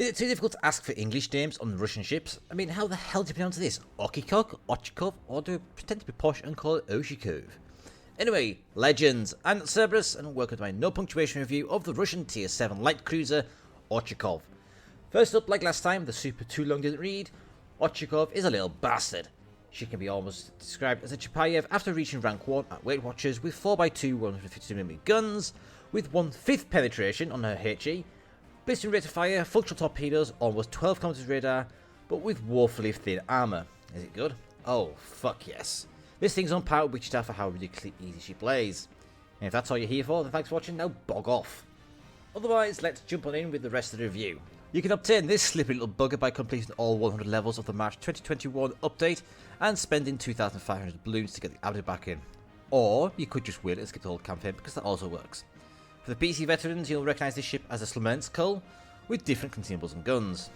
Is it too difficult to ask for English names on Russian ships? I mean, how the hell do you pronounce this? Ochakov, Ochakov, or do you pretend to be posh and call it Ochakov? Anyway, legends, I'm Cerberus, and welcome to my no punctuation review of the Russian Tier 7 light cruiser, Ochakov. First up, like last time, the super too long didn't read, Ochakov is a little bastard. She can be almost described as a Chapayev after reaching rank 1 at Weight Watchers with 4x2 152mm guns, with 1/5 penetration on her HE, blistering rate of fire, functional torpedoes, almost 12 km radar, but with woefully thin armour. Is it good? Oh, fuck yes. This thing's on par with Wichita for how ridiculously easy she plays. And if that's all you're here for, then thanks for watching, now bog off. Otherwise, let's jump on in with the rest of the review. You can obtain this slippery little bugger by completing all 100 levels of the March 2021 update and spending 2,500 balloons to get the added back in. Or you could just wait and skip the whole campaign because that also works. For the PC veterans, you'll recognise this ship as a Smolensk hull with different consumables and guns.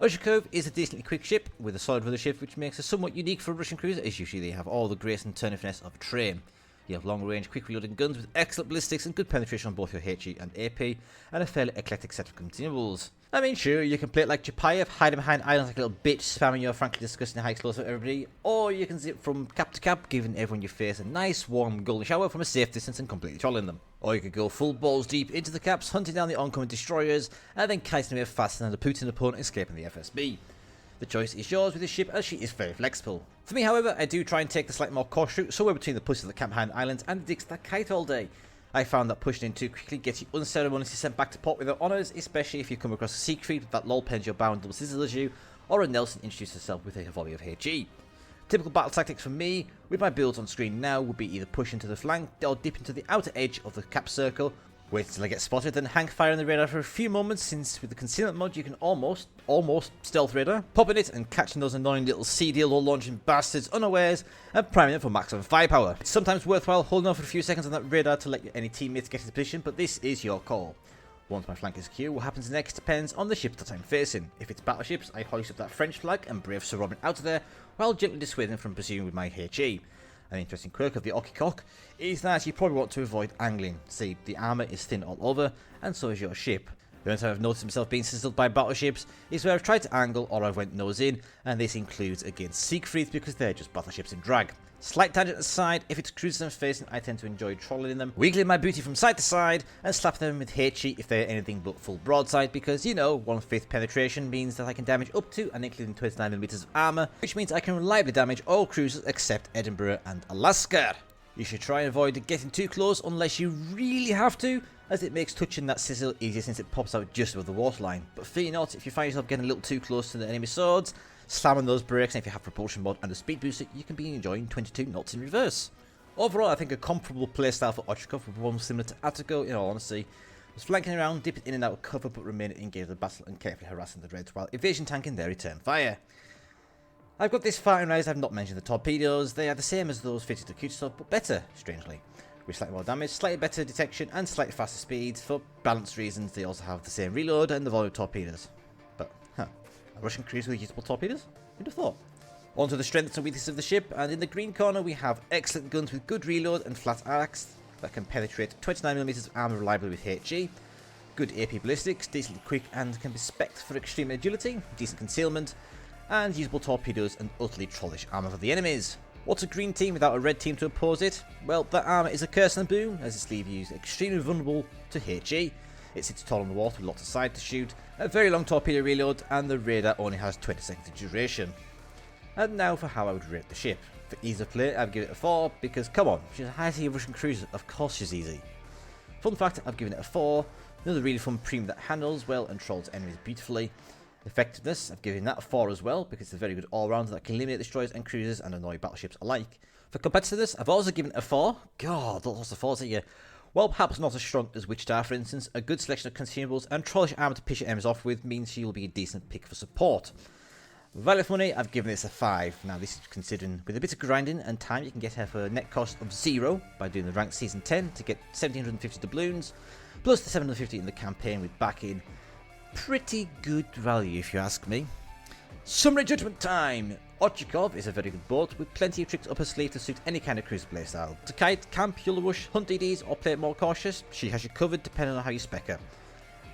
Ochakov is a decently quick ship with a solid rudder ship, which makes her somewhat unique for a Russian cruiser, as usually they have all the grace and turn finesse of a train. You have long range, quick reloading guns with excellent ballistics and good penetration on both your HE and AP, and a fairly eclectic set of consumables. I mean, sure, you can play it like Chapayev, hiding behind islands like a little bitch, spamming your frankly disgusting high explosive at everybody, or you can zip from cap to cap, giving everyone you face a nice, warm, golden shower from a safe distance and completely trolling them. Or you could go full balls deep into the caps, hunting down the oncoming destroyers, and then kiting away faster than the Putin opponent escaping the FSB. The choice is yours with this ship, as she is very flexible. For me, however, I do try and take the slightly more cautious route, somewhere between the pushes that camp behind islands and the dicks that kite all day. I found that pushing in too quickly gets you unceremoniously sent back to port without honours, especially if you come across a Siegfried with that lol pens your bow and double scissors you, or a Nelson introduces herself with a volley of HE. Typical battle tactics for me, with my builds on screen now, would be either push into the flank or dip into the outer edge of the cap circle, wait until I get spotted, then hang fire on the radar for a few moments, since with the concealment mod you can almost stealth radar, pop in it and catching those annoying little CDL or launching bastards unawares and priming them for maximum firepower. It's sometimes worthwhile holding on for a few seconds on that radar to let any teammates get into position, but this is your call. Once my flank is secure, what happens next depends on the ship that I'm facing. If it's battleships, I hoist up that French flag and brave Sir Robin out of there, while gently dissuading them from pursuing with my HE. An interesting quirk of the Ochakov is that you probably want to avoid angling. See, the armour is thin all over, and so is your ship. The only time I've noticed myself being sizzled by battleships is where I've tried to angle or I've went nose in, and this includes against Siegfrieds because they're just battleships in drag. Slight tangent aside, if it's cruisers I'm facing, I tend to enjoy trolling them, wiggling my booty from side to side, and slapping them with HE if they're anything but full broadside, because, you know, 1/5 penetration means that I can damage up to and including 29mm of armour, which means I can reliably damage all cruisers except Edinburgh and Alaska. You should try and avoid getting too close unless you really have to, as it makes touching that sizzle easier since it pops out just above the waterline. But fear not, if you find yourself getting a little too close to the enemy swords, slamming those brakes, and if you have propulsion mod and a speed booster, you can be enjoying 22 knots in reverse. Overall, I think a comparable playstyle for Ochakov would be one similar to Attico, in all honesty. Just flanking around, dipping in and out of cover, but remaining engaged with the battle and carefully harassing the Reds while evasion tanking their return fire. I've got this far in rise, I've not mentioned the torpedoes. They are the same as those fitted to Kucherov, but better, strangely. With slightly more damage, slightly better detection, and slightly faster speeds. For balance reasons, they also have the same reload and the volume of torpedoes. But, a Russian cruiser with usable torpedoes? Who'd have thought? On to the strengths and weaknesses of the ship, and in the green corner we have excellent guns with good reload and flat arcs that can penetrate 29mm of armour reliably with HE, good AP ballistics, decently quick and can be spec'd for extreme agility, decent concealment, and usable torpedoes and utterly trollish armour for the enemies. What's a green team without a red team to oppose it? Well, that armour is a curse and a boon, as its leaves you extremely vulnerable to HE. It sits tall on the water with lots of side to shoot, a very long torpedo reload, and the radar only has 20 seconds of duration. And now for how I would rate the ship. For ease of play, I'd give it a 4, because come on, she's a high-tier Russian cruiser, of course she's easy. Fun fact, I've given it a 4, another really fun premium that handles well and trolls enemies beautifully. Effectiveness, I've given that a 4 as well, because it's a very good all-rounder that can eliminate destroyers and cruisers and annoy battleships alike. For competitiveness, I've also given it a 4. God, lots of 4s here. While perhaps not as strong as Wichita, for instance, a good selection of consumables and trollish armour to piss your enemies off with means she will be a decent pick for support. Value for money, I've given this a 5. Now this is considering with a bit of grinding and time you can get her for a net cost of 0 by doing the ranked season 10 to get 1750 doubloons, plus the 750 in the campaign with backing. Pretty good value if you ask me. Summary judgment time! Ochakov is a very good boat with plenty of tricks up her sleeve to suit any kind of cruiser playstyle. To kite, camp, Yule rush, hunt DDs or play it more cautious, she has you covered depending on how you spec her.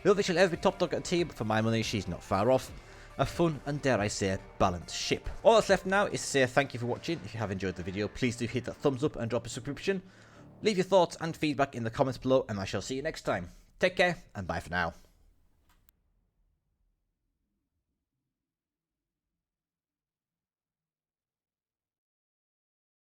don't think she'll ever be top dog at a team, but for my money, she's not far off. A fun and, dare I say, balanced ship. All that's left now is to say thank you for watching. If you have enjoyed the video, please do hit that thumbs up and drop a subscription. Leave your thoughts and feedback in the comments below, and I shall see you next time. Take care, and bye for now.